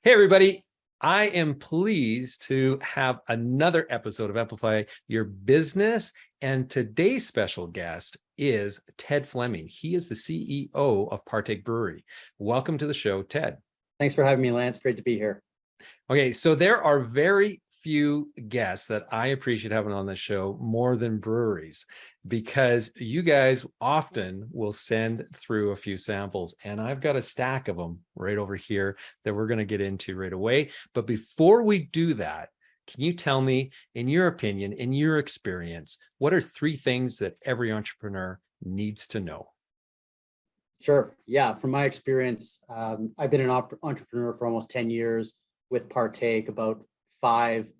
Hey, everybody. I am pleased to have another episode of Amplify Your Business. And today's special guest is Ted Fleming. He is the CEO of Partake Brewery. Welcome to the show, Ted. Thanks for having me, Lance. Great to be here. Okay, so there are very few guests that I appreciate having on the show more than breweries, because you guys often will send through a few samples, and I've got a stack of them right over here that we're going to get into right away. But before we do that, can you tell me, in your opinion, in your experience, what are three things that every entrepreneur needs to know? Sure. Yeah. From my experience, I've been an entrepreneur for almost 10 years with Partake, about 5.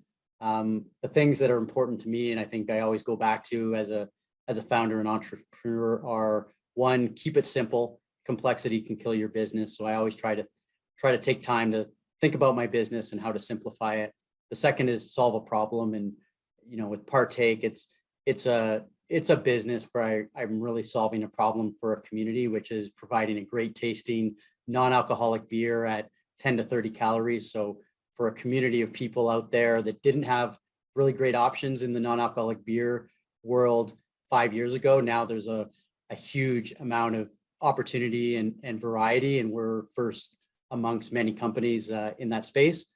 The things that are important to me, and I think I always go back to as a founder and entrepreneur, are: one, keep it simple. Complexity can kill your business. So I always try to take time to think about my business and how to simplify it. The second is solve a problem. And with Partake, it's a business where I'm really solving a problem for a community, which is providing a great tasting non-alcoholic beer at 10 to 30 calories. So for a community of people out there that didn't have really great options in the non-alcoholic beer world 5 years ago, now there's a huge amount of opportunity and variety, and we're first amongst many companies in that space.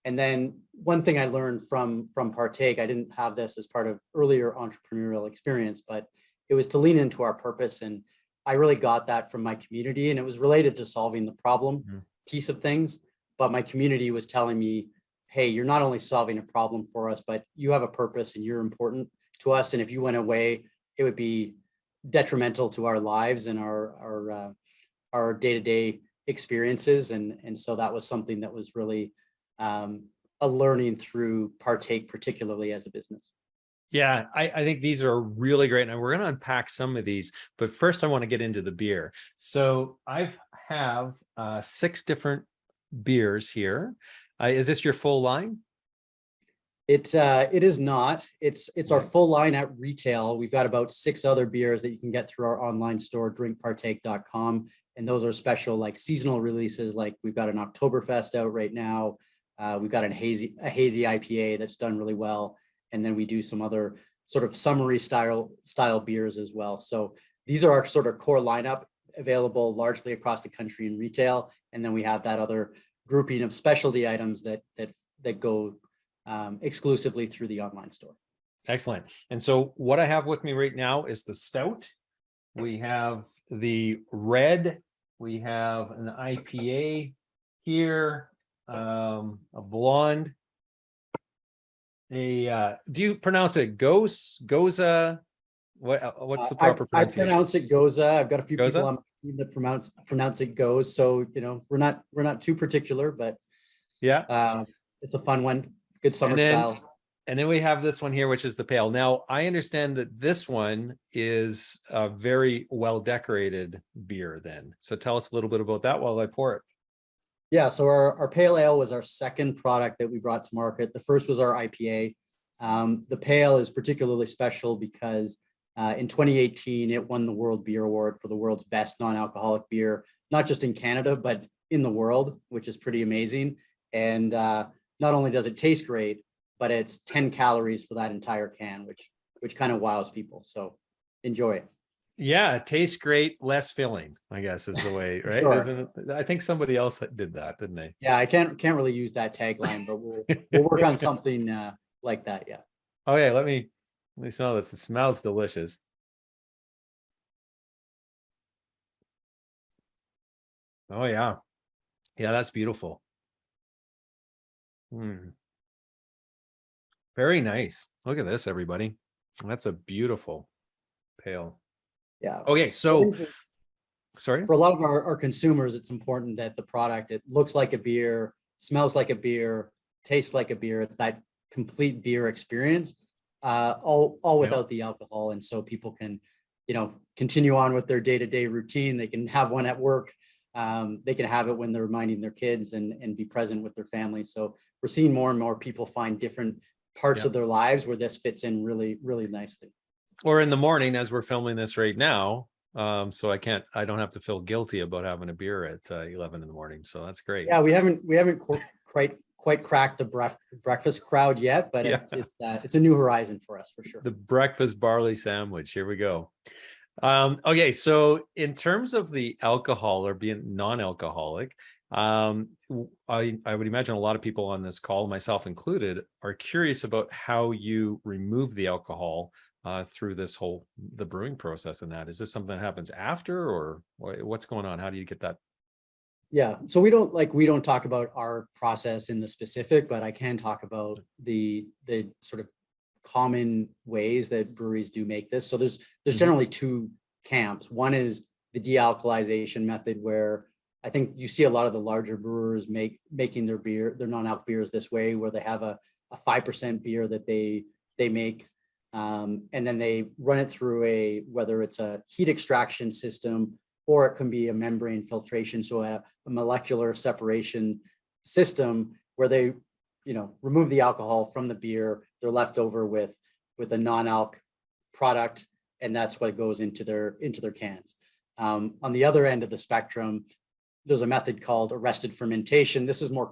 And then one thing I learned from Partake, I didn't have this as part of earlier entrepreneurial experience, but it was to lean into our purpose. And I really got that from my community, and it was related to solving the problem piece of things. But my community was telling me, hey, you're not only solving a problem for us, but you have a purpose and you're important to us. And if you went away, it would be detrimental to our lives and our day-to-day experiences. And so that was something that was really a learning through Partake, particularly as a business. Yeah, I think these are really great. And we're going to unpack some of these. But first, I want to get into the beer. So I have 6 different beers here. Is this your full line? It is not. It's our full line at retail. We've got about 6 other beers that you can get through our online store, drinkpartake.com. And those are special, like seasonal releases. Like we've got an Oktoberfest out right now. We've got a hazy IPA that's done really well. And then we do some other sort of summery style beers as well. So these are our sort of core lineup, available largely across the country in retail. And then we have that other grouping of specialty items that go exclusively through the online store. Excellent. And so what I have with me right now is the stout. We have the red. We have an IPA here, a blonde. Do you pronounce it Goza? What's the proper pronunciation? I pronounce it Goza. I've got a few Goza? people on my team that pronounce it Goes. So we're not too particular, but yeah, it's a fun one. Good summer style. And then we have this one here, which is the pale. Now, I understand that this one is a very well decorated beer then. So tell us a little bit about that while I pour it. Yeah, so our pale ale was our second product that we brought to market. The first was our IPA. The pale is particularly special because in 2018, it won the World Beer Award for the world's best non-alcoholic beer, not just in Canada, but in the world, which is pretty amazing. And not only does it taste great, but it's 10 calories for that entire can, which kind of wows people. So enjoy it. Yeah, it tastes great, less filling, I guess is the way, right? Sure. Isn't it? I think somebody else did that, didn't they? Yeah, I can't really use that tagline, but we'll work on something like that. Yeah. Okay, let me smell this. It smells delicious. Oh yeah. Yeah, that's beautiful. Very nice. Look at this, everybody. That's a beautiful pale. Yeah. Okay, so sorry. For a lot of our consumers, it's important that the product, it looks like a beer, smells like a beer, tastes like a beer. It's that complete beer experience, all without the alcohol. And so people can, continue on with their day-to-day routine. They can have one at work. They can have it when they're minding their kids and be present with their family. So we're seeing more and more people find different parts of their lives where this fits in really, really nicely. Or in the morning, as we're filming this right now, So I don't have to feel guilty about having a beer at 11 in the morning. So that's great. Yeah, we haven't quite cracked the breakfast crowd yet, but Yeah. it's a new horizon for us for sure. The breakfast barley sandwich. Here we go. Okay, so in terms of the alcohol or being non-alcoholic, I would imagine a lot of people on this call, myself included, are curious about how you remove the alcohol through the brewing process. And that, is this something that happens after, or what's going on? How do you get that? Yeah, so we don't talk about our process in the specific, but I can talk about the sort of common ways that breweries do make this. So there's generally two camps. One is the dealcoholization method, where I think you see a lot of the larger brewers making their non-alc beers this way, where they have a 5% beer that they make, and then they run it through whether it's a heat extraction system, or it can be a membrane filtration, so a molecular separation system where they, remove the alcohol from the beer. They're left over with a non-alc product, and that's what goes into their cans. On the other end of the spectrum, there's a method called arrested fermentation. This is more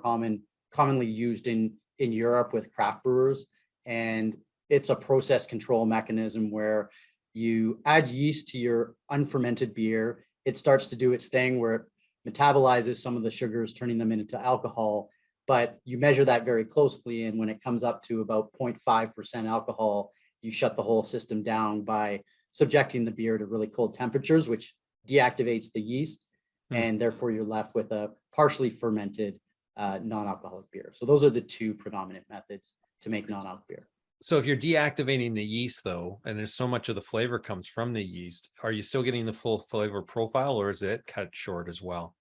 commonly used in Europe with craft brewers, and it's a process control mechanism where you add yeast to your unfermented beer. It starts to do its thing where it metabolizes some of the sugars, turning them into alcohol, but you measure that very closely. And when it comes up to about 0.5% alcohol, you shut the whole system down by subjecting the beer to really cold temperatures, which deactivates the yeast. And therefore you're left with a partially fermented non-alcoholic beer. So those are the two predominant methods to make non-alc beer. So if you're deactivating the yeast, though, and there's so much of the flavor comes from the yeast, are you still getting the full flavor profile, or is it cut short as well?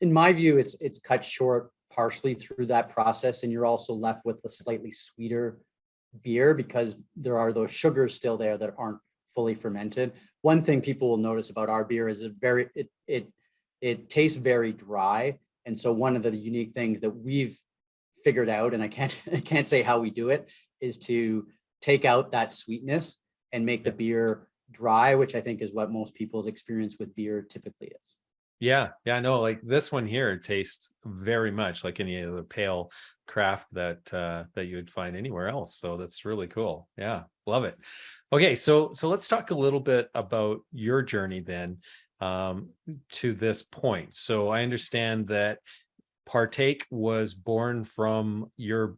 In my view, it's cut short partially through that process, and you're also left with a slightly sweeter beer because there are those sugars still there that aren't fully fermented. One thing people will notice about our beer is it tastes very dry, and so one of the unique things that we've figured out, and I can't say how we do it, is to take out that sweetness and make the beer dry, which I think is what most people's experience with beer typically is. Yeah, no, like this one here tastes very much like any other pale craft that you would find anywhere else. So that's really cool. Yeah, love it. Okay, so let's talk a little bit about your journey then to this point. So I understand that Partake was born from your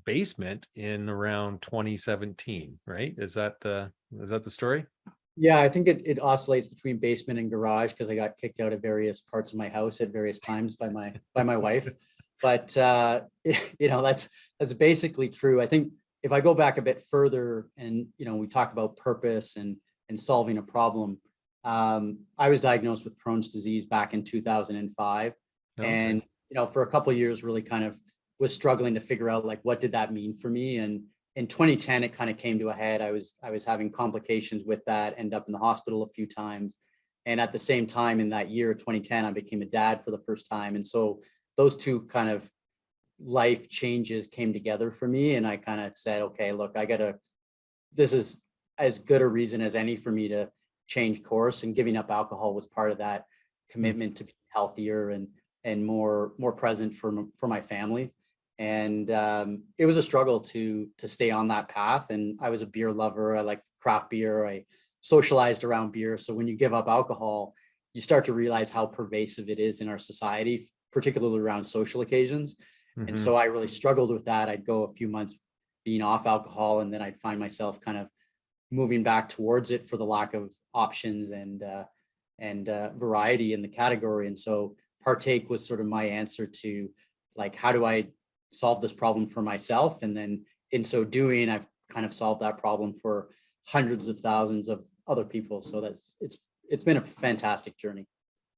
basement in around 2017, right? Is that the story? Yeah, I think it oscillates between basement and garage because I got kicked out of various parts of my house at various times by my wife. But that's basically true. I think if I go back a bit further and we talk about purpose and solving a problem, I was diagnosed with Crohn's disease back in 2005, and for a couple of years really kind of was struggling to figure out like what did that mean for me. And in 2010, it kind of came to a head. I was having complications with that, ended up in the hospital a few times. And at the same time in that year, 2010, I became a dad for the first time. And so those two kind of life changes came together for me. And I kind of said, okay, look, this is as good a reason as any for me to change course, and giving up alcohol was part of that commitment to be healthier and more present for my family. And it was a struggle to stay on that path. And I was a beer lover. I like craft beer. I socialized around beer. So when you give up alcohol, you start to realize how pervasive it is in our society, particularly around social occasions. And so I really struggled with that. I'd go a few months being off alcohol, and then I'd find myself kind of moving back towards it for the lack of options and variety in the category. And so Partake was sort of my answer to like, how do I solve this problem for myself? And then in so doing, I've kind of solved that problem for hundreds of thousands of other people. So it's been a fantastic journey.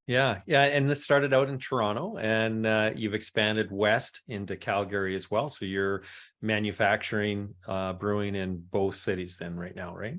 Yeah. And this started out in Toronto, and you've expanded west into Calgary as well. So you're manufacturing, brewing in both cities then right now, right?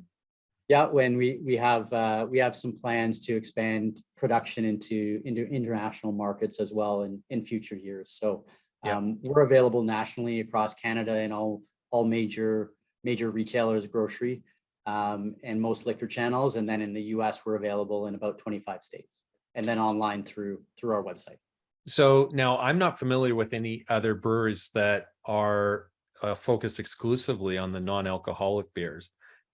Yeah, when we have some plans to expand production into international markets as well in future years. So we're available nationally across Canada and all major retailers, grocery. and most liquor channels. And then in the US, we're available in about 25 states, and then online through our website. So now I'm not familiar with any other breweries that are focused exclusively on the non-alcoholic beers.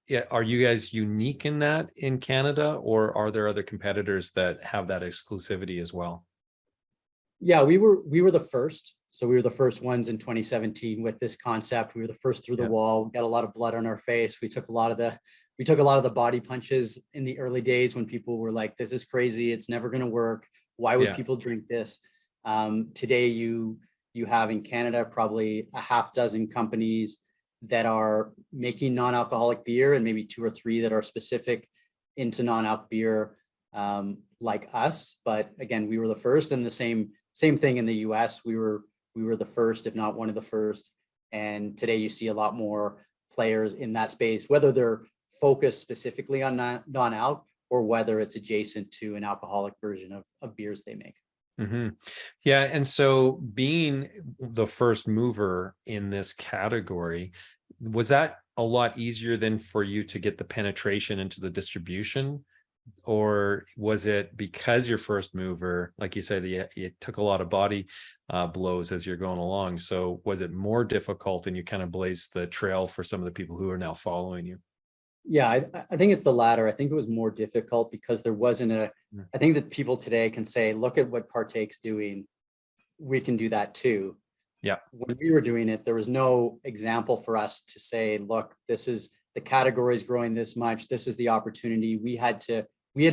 Yeah, are you guys unique in that in Canada, or are there other competitors that have that exclusivity as well? Yeah, we were the first. So we were the first ones in 2017 with this concept. We were the first through the wall. We got a lot of blood on our face. We took a lot of the body punches in the early days when people were like, "This is crazy. It's never going to work. Why would people drink this?" Today, you have in Canada probably a half dozen companies that are making non-alcoholic beer, and maybe two or three that are specific into non-alc beer, like us. But again, we were the first, and the same thing in the US. We were the first, if not one of the first. And today you see a lot more players in that space, whether they're focused specifically on non-alc or whether it's adjacent to an alcoholic version of beers they make. Mm-hmm. Yeah. And so being the first mover in this category, was that a lot easier than for you to get the penetration into the distribution? Or was it because you're first mover, like you said, you took a lot of body blows as you're going along? So was it more difficult and you kind of blazed the trail for some of the people who are now following you? Yeah, I think it's the latter. I think it was more difficult because there wasn't I think that people today can say, look at what Partake's doing. We can do that too. Yeah. When we were doing it, there was no example for us to say, look, this is the category is growing this much. This is the opportunity. We had to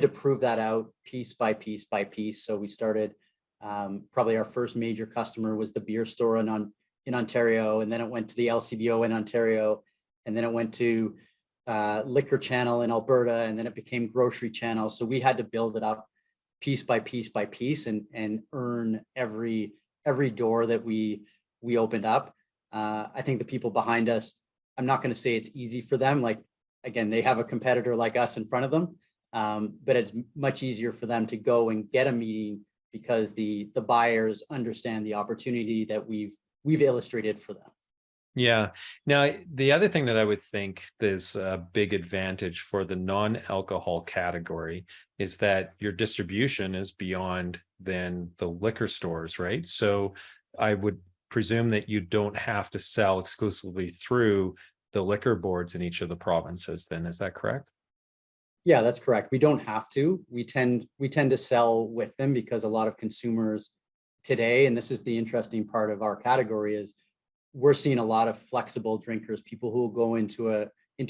prove that out piece by piece by piece. So we started, probably our first major customer was the beer store in Ontario. And then it went to the LCBO in Ontario. And then it went to liquor channel in Alberta, and then it became grocery channel. So we had to build it up piece by piece by piece and earn every door that we opened up. I think the people behind us, I'm not going to say it's easy for them. Like, again, they have a competitor like us in front of them, but it's much easier for them to go and get a meeting because the buyers understand the opportunity that we've illustrated for them. Yeah. Now, the other thing that I would think is a big advantage for the non-alcohol category is that your distribution is beyond than the liquor stores, right? So I would presume that you don't have to sell exclusively through the liquor boards in each of the provinces then. Is that correct? Yeah, that's correct. We don't have to. We tend to sell with them because a lot of consumers today, and this is the interesting part of our category, is we're seeing a lot of flexible drinkers, people who will go into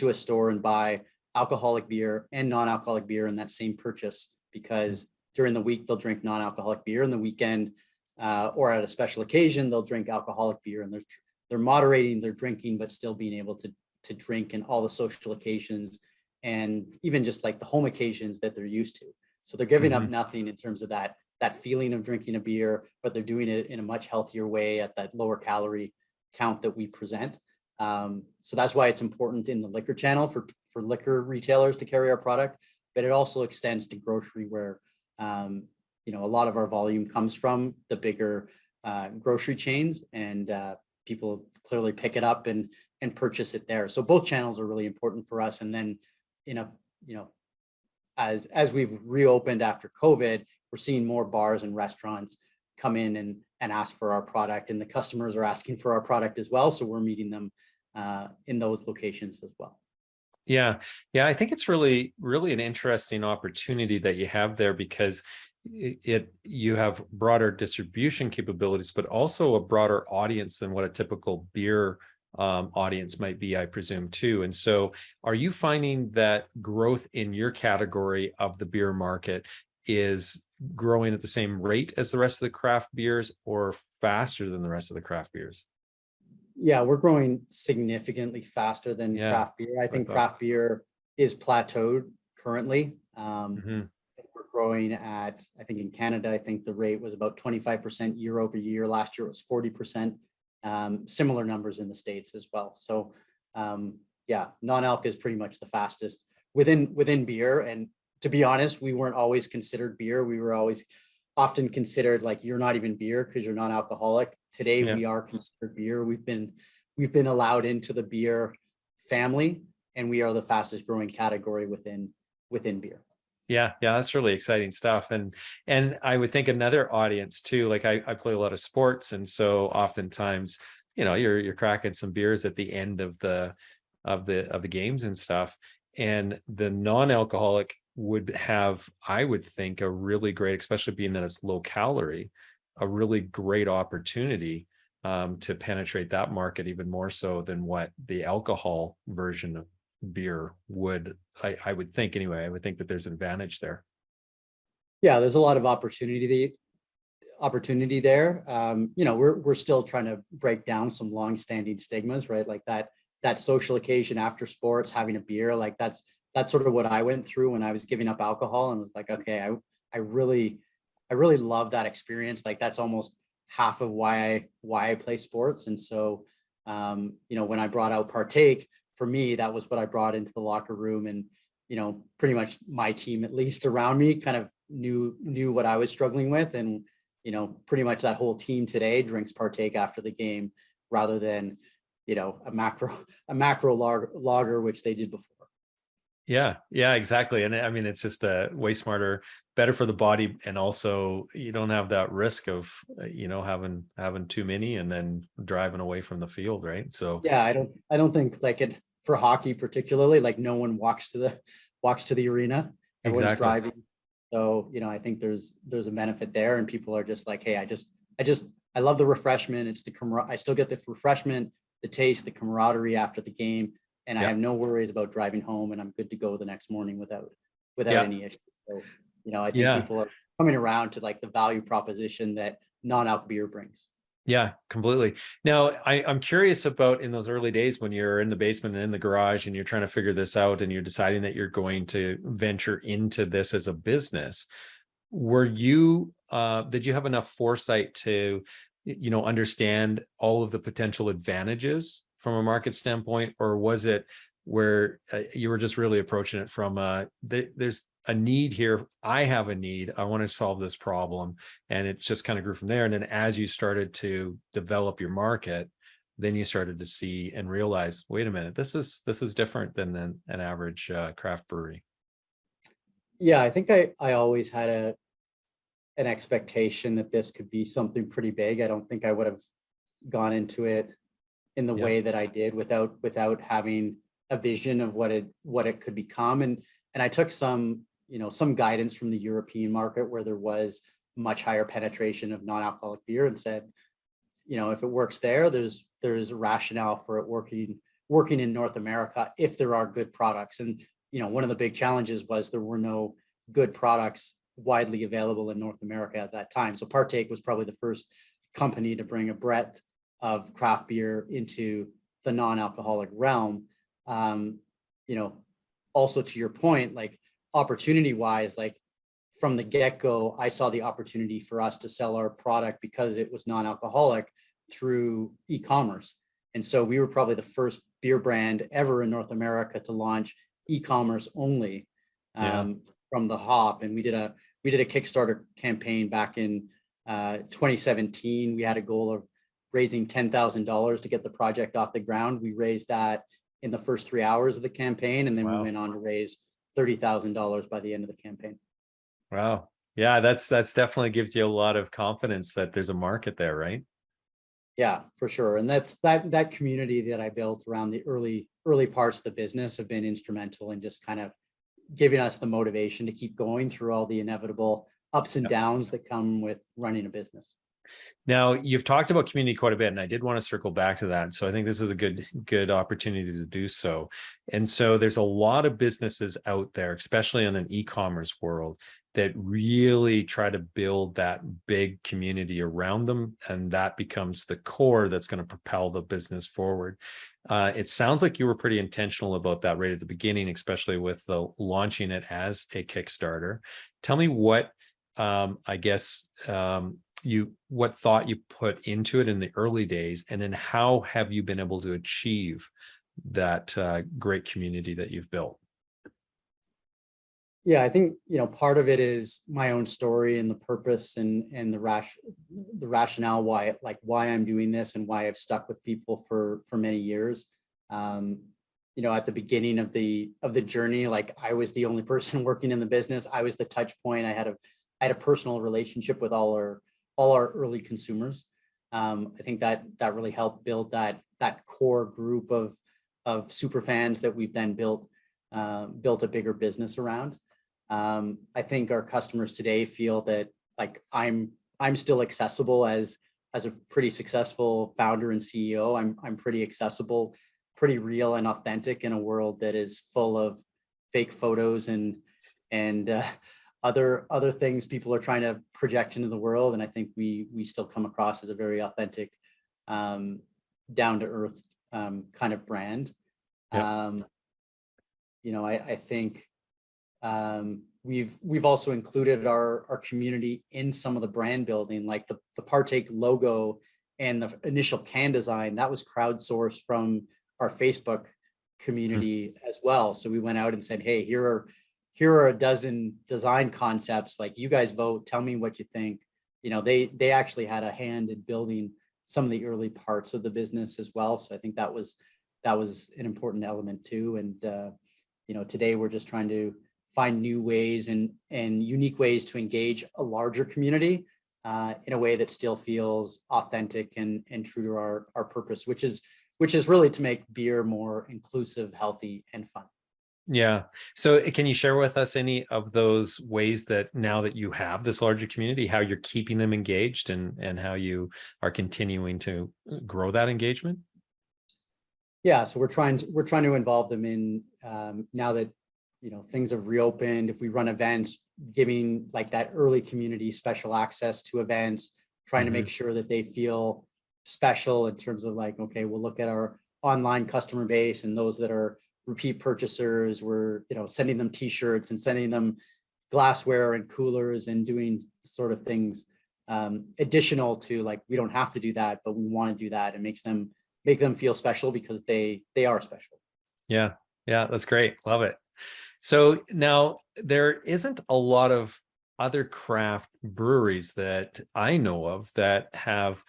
a store and buy alcoholic beer and non-alcoholic beer in that same purchase, because during the week they'll drink non-alcoholic beer, and the weekend or at a special occasion they'll drink alcoholic beer, and they're moderating their drinking but still being able to drink in all the social occasions and even just like the home occasions that they're used to. So they're giving up nothing in terms of that feeling of drinking a beer, but they're doing it in a much healthier way at that lower calorie count that we present. So that's why it's important in the liquor channel for liquor retailers to carry our product, but it also extends to grocery where, a lot of our volume comes from the bigger grocery chains, and people clearly pick it up and purchase it there. So both channels are really important for us. And then, as we've reopened after COVID, we're seeing more bars and restaurants come in and ask for our product, and the customers are asking for our product as well. So we're meeting them in those locations as well. Yeah. I think it's really, really an interesting opportunity that you have there, because you have broader distribution capabilities, but also a broader audience than what a typical beer audience might be, I presume, too. And so are you finding that growth in your category of the beer market is growing at the same rate as the rest of the craft beers, or faster than the rest of the craft beers? Yeah, we're growing significantly faster than craft beer. I think craft beer is plateaued currently. We're growing at, I think in Canada, I think the rate was about 25% year over year. Last year it was 40%. Similar numbers in the States as well. So non-alc is pretty much the fastest within beer. And to be honest, we weren't always considered beer. We were always often considered like, you're not even beer because you're non-alcoholic. Today we are considered beer. We've been allowed into the beer family, and we are the fastest growing category within beer. Yeah, that's really exciting stuff. And I would think another audience too, like I play a lot of sports, and so oftentimes, you're cracking some beers at the end of the games and stuff. And the non-alcoholic would have, I would think, a really great, especially being that it's low calorie, a really great opportunity to penetrate that market even more so than what the alcohol version of beer would. I would think anyway. I would think that there's an advantage there. Yeah, there's a lot of opportunity there. We're still trying to break down some long-standing stigmas, right? Like that social occasion after sports, having a beer, like that's sort of what I went through when I was giving up alcohol, and was like, okay, I really love that experience. Like that's almost half of why I play sports. And so, when I brought out Partake, for me, that was what I brought into the locker room, and pretty much my team, at least around me, kind of knew what I was struggling with, and pretty much that whole team today drinks Partake after the game rather than a macro lager, which they did before. Yeah, exactly. And I mean, it's just way smarter, better for the body, and also you don't have that risk of having too many and then driving away from the field, right? So yeah, I don't think like it for hockey particularly, like no one walks to the arena. Everyone's exactly. driving. So, I think there's a benefit there, and people are just like, hey, I love the refreshment. It's I still get the refreshment, the taste, the camaraderie after the game, and I have no worries about driving home, and I'm good to go the next morning without any issue. So, I think people are coming around to like the value proposition that non-alc beer brings. Yeah, completely. Now, I'm curious about in those early days when you're in the basement and in the garage and you're trying to figure this out and you're deciding that you're going to venture into this as a business. Did you have enough foresight to, understand all of the potential advantages from a market standpoint, or was it where you were just really approaching it from there's a need here, I have a need, I want to solve this problem, and it just kind of grew from there? And then as you started to develop your market, then you started to see and realize, wait a minute, this is different than an average craft brewery. Yeah, I think I always had an expectation that this could be something pretty big. I don't think I would have gone into it in the way that I did without having a vision of what it could become. And I took some guidance from the European market, where there was much higher penetration of non-alcoholic beer, and said, if it works there's rationale for it working in North America if there are good products. And one of the big challenges was there were no good products widely available in North America at that time. So Partake was probably the first company to bring a breadth of craft beer into the non-alcoholic realm. Also to your point, like opportunity wise, like from the get-go, I saw the opportunity for us to sell our product, because it was non-alcoholic, through e-commerce. And so we were probably the first beer brand ever in North America to launch e-commerce only from the hop. And we did a Kickstarter campaign back in 2017. We had a goal of raising $10,000 to get the project off the ground. We raised that in the first 3 hours of the campaign, and then we went on to raise $30,000 by the end of the campaign. Wow. Yeah, that's definitely gives you a lot of confidence that there's a market there, right? Yeah, for sure. And that's that community that I built around the early parts of the business have been instrumental in just kind of giving us the motivation to keep going through all the inevitable ups and downs that come with running a business. Now, you've talked about community quite a bit, and I did want to circle back to that. So I think this is a good opportunity to do so. And so there's a lot of businesses out there, especially in an e-commerce world, that really try to build that big community around them, and that becomes the core that's going to propel the business forward. It sounds like you were pretty intentional about that right at the beginning, especially with the launching it as a Kickstarter. Tell me what what thought you put into it in the early days, and then how have you been able to achieve that great community that you've built? Yeah, I think, part of it is my own story and the purpose and the rationale why I'm doing this and why I've stuck with people for many years. at the beginning of the journey, like I was the only person working in the business. I was the touch point. I had a personal relationship with all our early consumers. I think that really helped build that core group of super fans that we've then built a bigger business around. I think our customers today feel that like I'm still accessible as a pretty successful founder and CEO. I'm pretty accessible, pretty real and authentic in a world that is full of fake photos and other things people are trying to project into the world. And I think we still come across as a very authentic, down to earth kind of brand. Yep. I think we've also included our community in some of the brand building, like the Partake logo and the initial can design that was crowdsourced from our Facebook community as well. So we went out and said, hey, here are a dozen design concepts, like you guys vote, tell me what you think. They actually had a hand in building some of the early parts of the business as well. So I think that was an important element too. And today we're just trying to find new ways and unique ways to engage a larger community in a way that still feels authentic and true to our purpose, which is really to make beer more inclusive, healthy, and fun. Yeah. So can you share with us any of those ways that now that you have this larger community, how you're keeping them engaged and how you are continuing to grow that engagement? Yeah, so we're trying to involve them in now that things have reopened. If we run events, giving like that early community special access to events, trying to make sure that they feel special in terms of like, okay, we'll look at our online customer base and those that are repeat purchasers. We're sending them t-shirts and sending them glassware and coolers and doing sort of things additional to, like, we don't have to do that, but we want to do that. It makes them feel special because they are special. Yeah. That's great. Love it. So now there isn't a lot of other craft breweries that I know of that have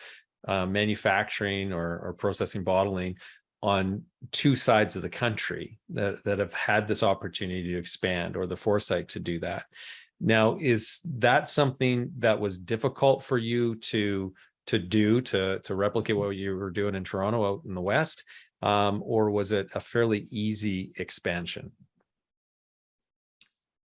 manufacturing or processing, bottling on two sides of the country that have had this opportunity to expand or the foresight to do that. Now, is that something that was difficult for you to replicate what you were doing in Toronto out in the West? Or was it a fairly easy expansion?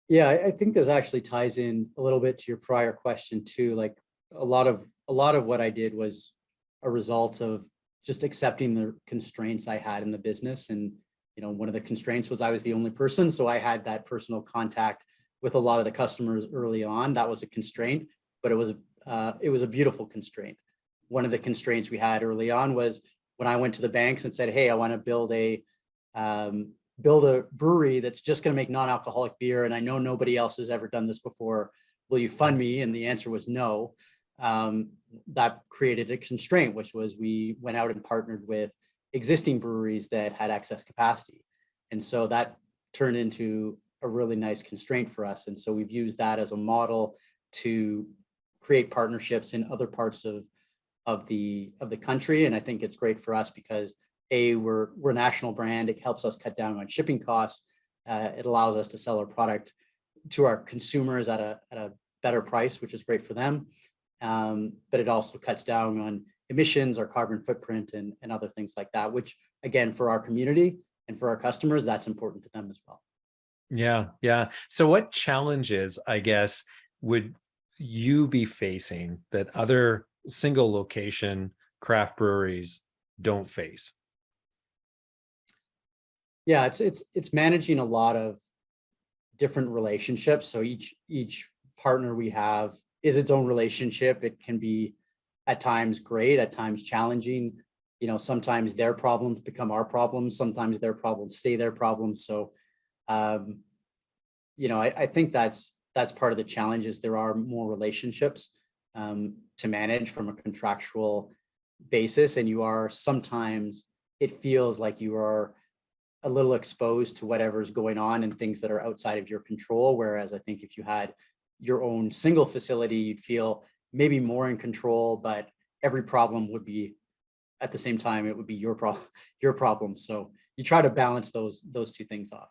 Yeah, I think this actually ties in a little bit to your prior question too. Like a lot of what I did was a result of just accepting the constraints I had in the business. And, one of the constraints was I was the only person. So I had that personal contact with a lot of the customers early on. That was a constraint, but it was a beautiful constraint. One of the constraints we had early on was when I went to the banks and said, hey, I want to build a brewery that's just going to make non-alcoholic beer. And I know nobody else has ever done this before. Will you fund me? And the answer was no. That created a constraint, which was we went out and partnered with existing breweries that had excess capacity. And so that turned into a really nice constraint for us. And so we've used that as a model to create partnerships in other parts of the country. And I think it's great for us because we're a national brand. It helps us cut down on shipping costs. It allows us to sell our product to our consumers at a better price, which is great for them. But it also cuts down on emissions, our carbon footprint, and other things like that, which again, for our community and for our customers, that's important to them as well. Yeah. So what challenges, I guess, would you be facing that other single location craft breweries don't face? Yeah, it's managing a lot of different relationships. So each partner we have is its own relationship. It can be at times great, at times challenging. Sometimes their problems become our problems. Sometimes their problems stay their problems. So, I think that's part of the challenge is there are more relationships to manage from a contractual basis. And sometimes it feels like you are a little exposed to whatever's going on and things that are outside of your control. Whereas I think if you had your own single facility, you'd feel maybe more in control, but every problem would be at the same time, it would be your problem. So you try to balance those two things off.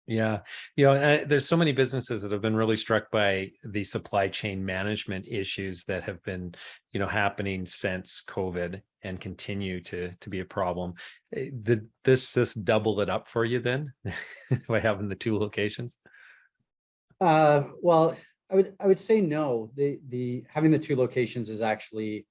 Yeah. There's so many businesses that have been really struck by the supply chain management issues that have been, happening since COVID and continue to be a problem. Did this just double it up for you then by having the two locations? Well, I would say no. The having the two locations has actually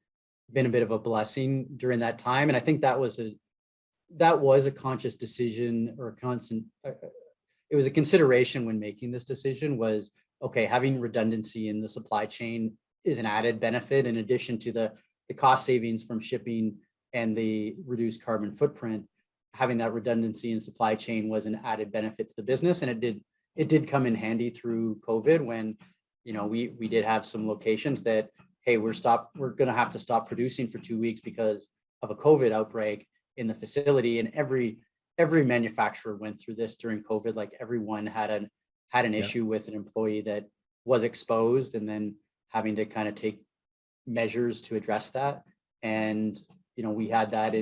been a bit of a blessing during that time. And I think that was a conscious decision, or a constant, it was a consideration when making this decision. Was, okay, having redundancy in the supply chain is an added benefit in addition to the cost savings from shipping and the reduced carbon footprint. Having that redundancy in supply chain was an added benefit to the business, and it did come in handy through COVID when, we did have some locations that, hey, we're going to have to stop producing for 2 weeks because of a COVID outbreak in the facility. And every manufacturer went through this during COVID. Like, everyone had an issue with an employee that was exposed, and then having to kind of take measures to address that. And, we had that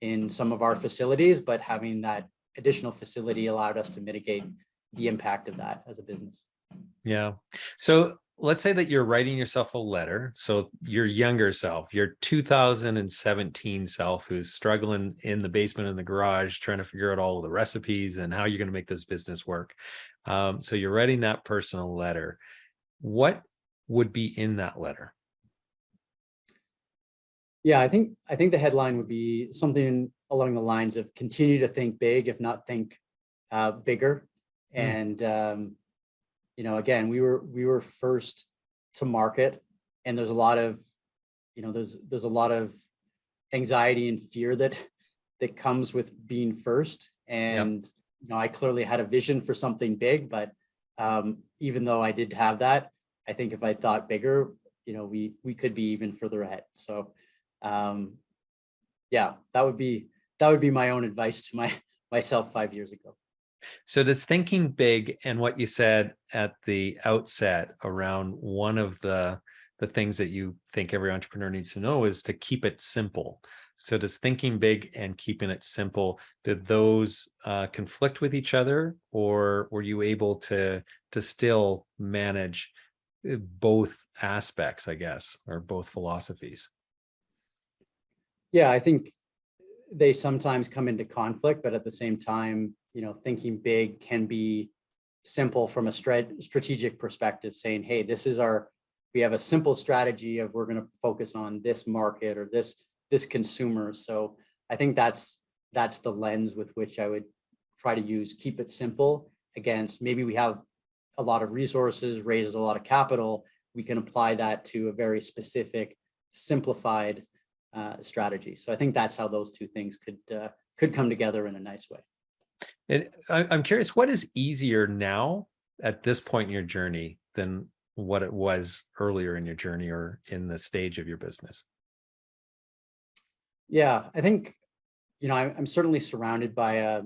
in some of our facilities, but having that additional facility allowed us to mitigate the impact of that as a business. Yeah. So let's say that you're writing yourself a letter. So your younger self, your 2017 self, who's struggling in the basement, in the garage, trying to figure out all of the recipes and how you're going to make this business work. So you're writing that personal letter. What would be in that letter? Yeah, I think the headline would be something along the lines of continue to think big, if not think bigger. And again, we were first to market, and there's a lot of there's a lot of anxiety and fear that comes with being first. And I clearly had a vision for something big, but even though I did have that, I think if I thought bigger, we could be even further ahead. So that would be my own advice to myself 5 years ago. So does thinking big, and what you said at the outset around one of the things that you think every entrepreneur needs to know is to keep it simple. So does thinking big and keeping it simple, did those conflict with each other, or were you able to still manage both aspects, I guess, or both philosophies? Yeah, I think they sometimes come into conflict, but at the same time, thinking big can be simple from a strategic perspective, saying, hey, we have a simple strategy of, we're going to focus on this market or this consumer. So I think that's the lens with which I would try to use, keep it simple, against maybe we have a lot of resources, raised a lot of capital. We can apply that to a very specific, simplified strategy. So I think that's how those two things could come together in a nice way. And I'm curious, what is easier now at this point in your journey than what it was earlier in your journey or in the stage of your business? Yeah, I think, I'm certainly surrounded by a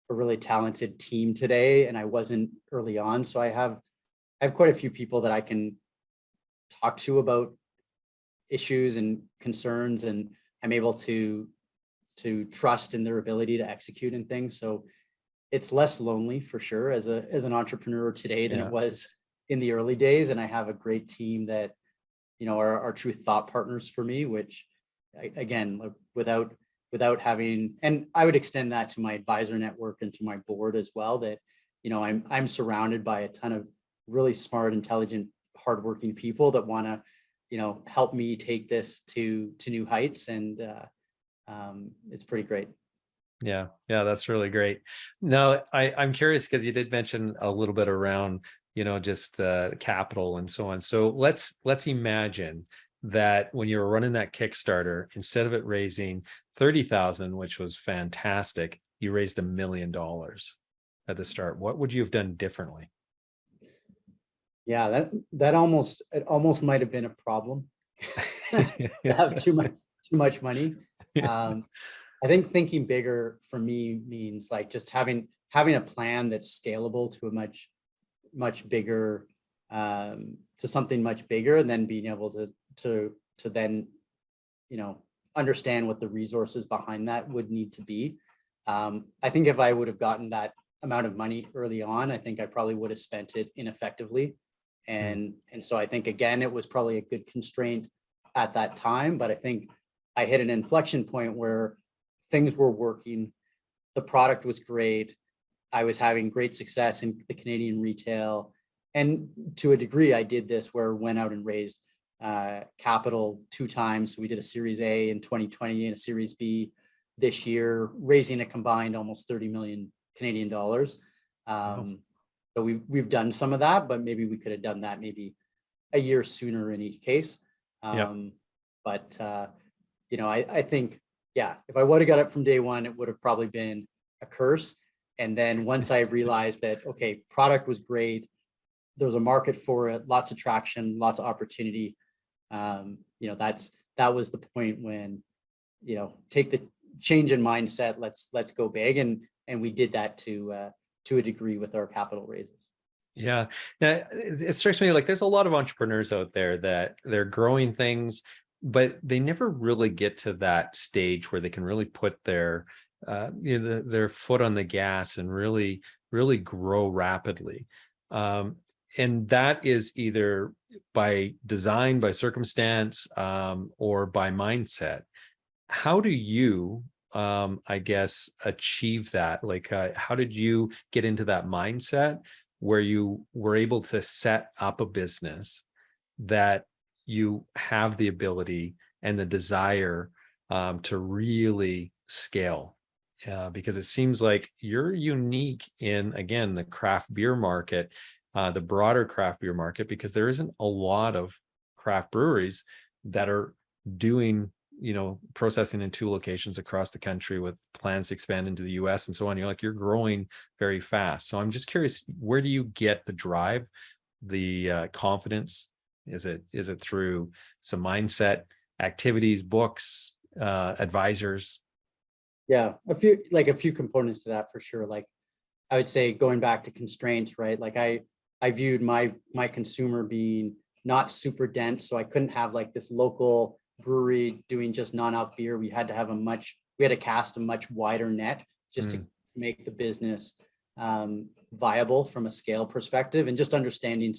really talented team today, and I wasn't early on. So I have quite a few people that I can talk to about issues and concerns, and I'm able to trust in their ability to execute and things. So it's less lonely for sure as an entrepreneur today than it was in the early days. And I have a great team that, are true thought partners for me, which again, without having, and I would extend that to my advisor network and to my board as well, that, I'm surrounded by a ton of really smart, intelligent, hardworking people that want to, help me take this to new heights. And it's pretty great. Yeah, that's really great. No, I'm curious because you did mention a little bit around, just capital and so on. So let's imagine that when you were running that Kickstarter, instead of it raising 30,000, which was fantastic, you raised $1 million at the start. What would you have done differently? Yeah, that almost might have been a problem. Have too much money. I think thinking bigger for me means like just having a plan that's scalable to a much bigger, to something much bigger, and then being able to then, understand what the resources behind that would need to be. I think if I would have gotten that amount of money early on, I think I probably would have spent it ineffectively. And so I think, again, it was probably a good constraint at that time, but I think I hit an inflection point where things were working. The product was great. I was having great success in the Canadian retail. And to a degree, I did this where I went out and raised capital 2 times. So we did a Series A in 2020 and a Series B this year, raising a combined almost 30 million Canadian dollars. So we've done some of that, but maybe we could have done that maybe a year sooner in each case. But I think, if I would have got it from day one, it would have probably been a curse. And then once I realized that, okay, product was great, there was a market for it, lots of traction, lots of opportunity. That was the point when, take the change in mindset, let's go big. And we did that to a degree with our capital raises. Yeah. Now, it strikes me like there's a lot of entrepreneurs out there that they're growing things, but they never really get to that stage where they can really put their their foot on the gas and really, really grow rapidly. And that is either by design, by circumstance, or by mindset. How do you, I guess, achieve that? Like, how did you get into that mindset where you were able to set up a business that you have the ability and the desire to really scale? Because it seems like you're unique in, again, the craft beer market, the broader craft beer market, because there isn't a lot of craft breweries that are doing, processing in 2 locations across the country with plans to expand into the US and so on. You're growing very fast. So I'm just curious, where do you get the drive, the confidence? Is it through some mindset, activities, books, advisors? Yeah, a few components to that for sure. Like, I would say, going back to constraints, right? Like I viewed my consumer being not super dense, so I couldn't have like this local brewery doing just non-alc beer. We had to cast a much wider net just to make the business viable from a scale perspective, and just understanding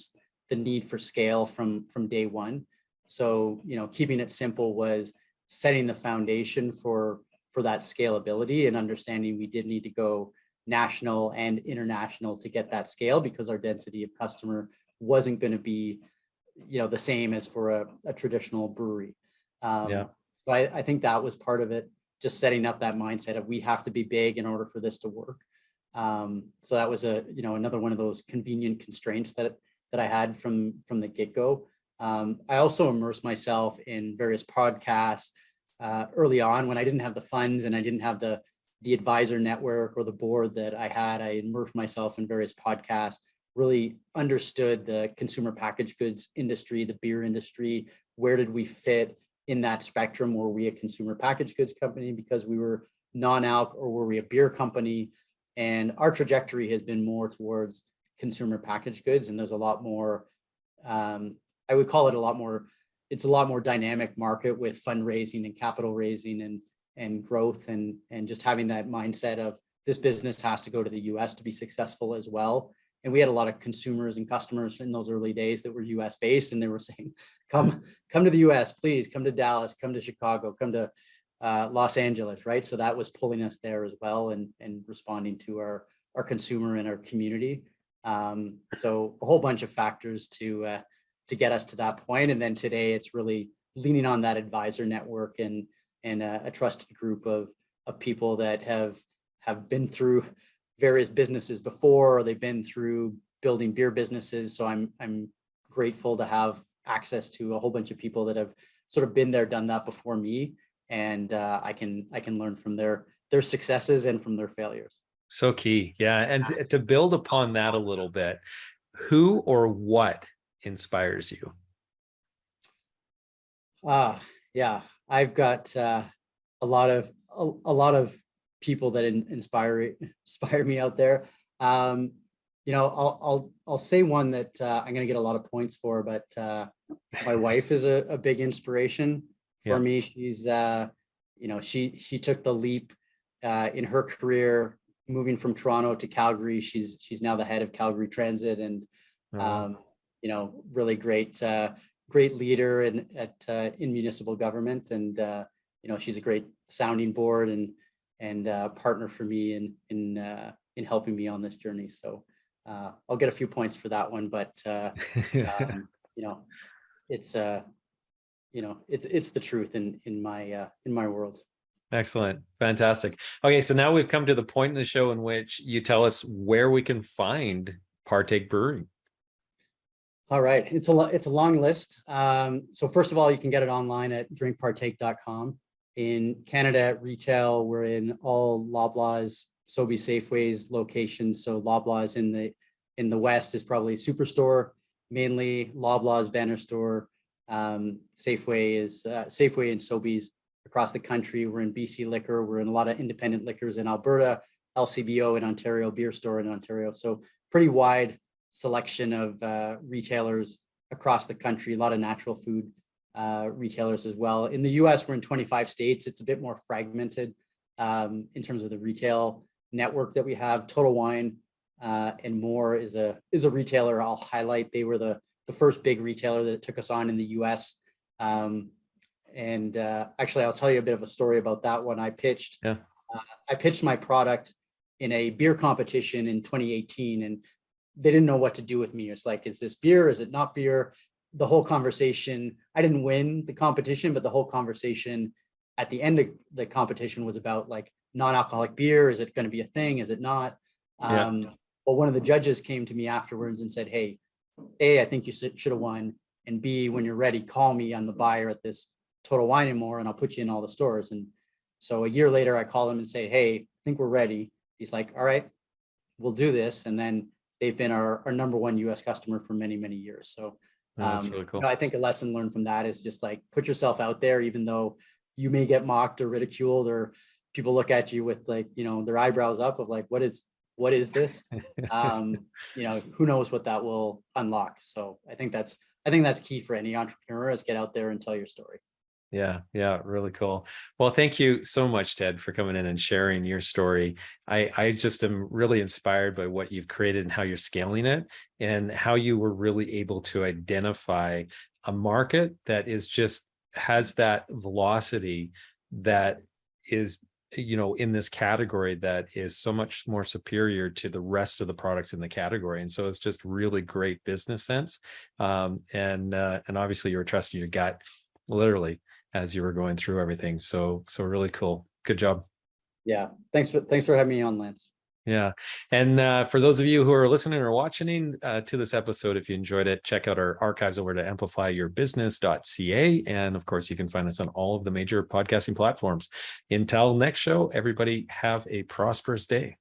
the need for scale from day one. So, keeping it simple was setting the foundation for that scalability, and understanding we did need to go national and international to get that scale, because our density of customer wasn't going to be, the same as for a traditional brewery. So I think that was part of it, just setting up that mindset of we have to be big in order for this to work. So that was another one of those convenient constraints that I had from the get-go. I also immersed myself in various podcasts early on when I didn't have the funds and I didn't have the advisor network or the board that I had. I immersed myself in various podcasts, really understood the consumer packaged goods industry, the beer industry. Where did we fit in that spectrum? Were we a consumer packaged goods company because we were non-alc, or were we a beer company? And our trajectory has been more towards consumer packaged goods. And there's a lot more, I would call it it's a lot more dynamic market with fundraising and capital raising and growth, and just having that mindset of this business has to go to the US to be successful as well. And we had a lot of consumers and customers in those early days that were US based, and they were saying, come to the US, please, come to Dallas, come to Chicago, come to Los Angeles, right? So that was pulling us there as well, and responding to our consumer and our community. So a whole bunch of factors to get us to that point. And then today it's really leaning on that advisor network and a trusted group of people that have been through various businesses before, or they've been through building beer businesses. So I'm grateful to have access to a whole bunch of people that have sort of been there, done that before me, and I can learn from their successes and from their failures. So key. Yeah. And to build upon that a little bit, who or what inspires you? Yeah, I've got a lot of people that inspire me out there. I'll say one that I'm going to get a lot of points for, but my wife is a big inspiration for me. she took the leap in her career, moving from Toronto to Calgary. She's now the head of Calgary Transit, and really great leader in municipal government, and she's a great sounding board and partner for me in helping me on this journey. So I'll get a few points for that one, but it's it's the truth in my world. Excellent. Fantastic. Okay, so now we've come to the point in the show in which you tell us where we can find Partake Brewing. All right. It's a long list. So first of all, you can get it online at drinkpartake.com. In Canada at retail, we're in all Loblaws, Sobeys, Safeways locations. So Loblaws in the West is probably Superstore, mainly Loblaws, Banner Store. Safeway is Safeway and Sobeys across the country. We're in BC Liquor. We're in a lot of independent liquors in Alberta, LCBO in Ontario, Beer Store in Ontario. So pretty wide selection of retailers across the country, a lot of natural food retailers as well. In the US, we're in 25 states. It's a bit more fragmented in terms of the retail network that we have. Total Wine and More is a retailer I'll highlight. They were the first big retailer that took us on in the US. Actually, I'll tell you a bit of a story about that one. I pitched my product in a beer competition in 2018, and they didn't know what to do with me. It's like, is this beer? Is it not beer? The whole conversation, I didn't win the competition, but the whole conversation at the end of the competition was about like non-alcoholic beer. Is it going to be a thing? Is it not? Well, one of the judges came to me afterwards and said, hey, A, I think you should have won. And B, when you're ready, call me. I'm the buyer at this Total Wine and More, and I'll put you in all the stores. And so a year later, I call him and say, hey, I think we're ready. He's like, all right, we'll do this. And then they've been our number one US customer for many, many years. So that's really cool. I think a lesson learned from that is just like put yourself out there, even though you may get mocked or ridiculed, or people look at you with like, their eyebrows up of like, what is this? Who knows what that will unlock. So I think that's key for any entrepreneur, is get out there and tell your story. Yeah, really cool. Well, thank you so much, Ted, for coming in and sharing your story. I just am really inspired by what you've created and how you're scaling it, and how you were really able to identify a market that has that velocity that is, in this category, that is so much more superior to the rest of the products in the category. And so it's just really great business sense. And obviously you were trusting your gut, literally, as you were going through everything. So really cool. Good job. Yeah. Thanks for having me on, Lance. Yeah. And for those of you who are listening or watching to this episode, if you enjoyed it, check out our archives over to amplifyyourbusiness.ca. And of course, you can find us on all of the major podcasting platforms. Until next show, everybody have a prosperous day.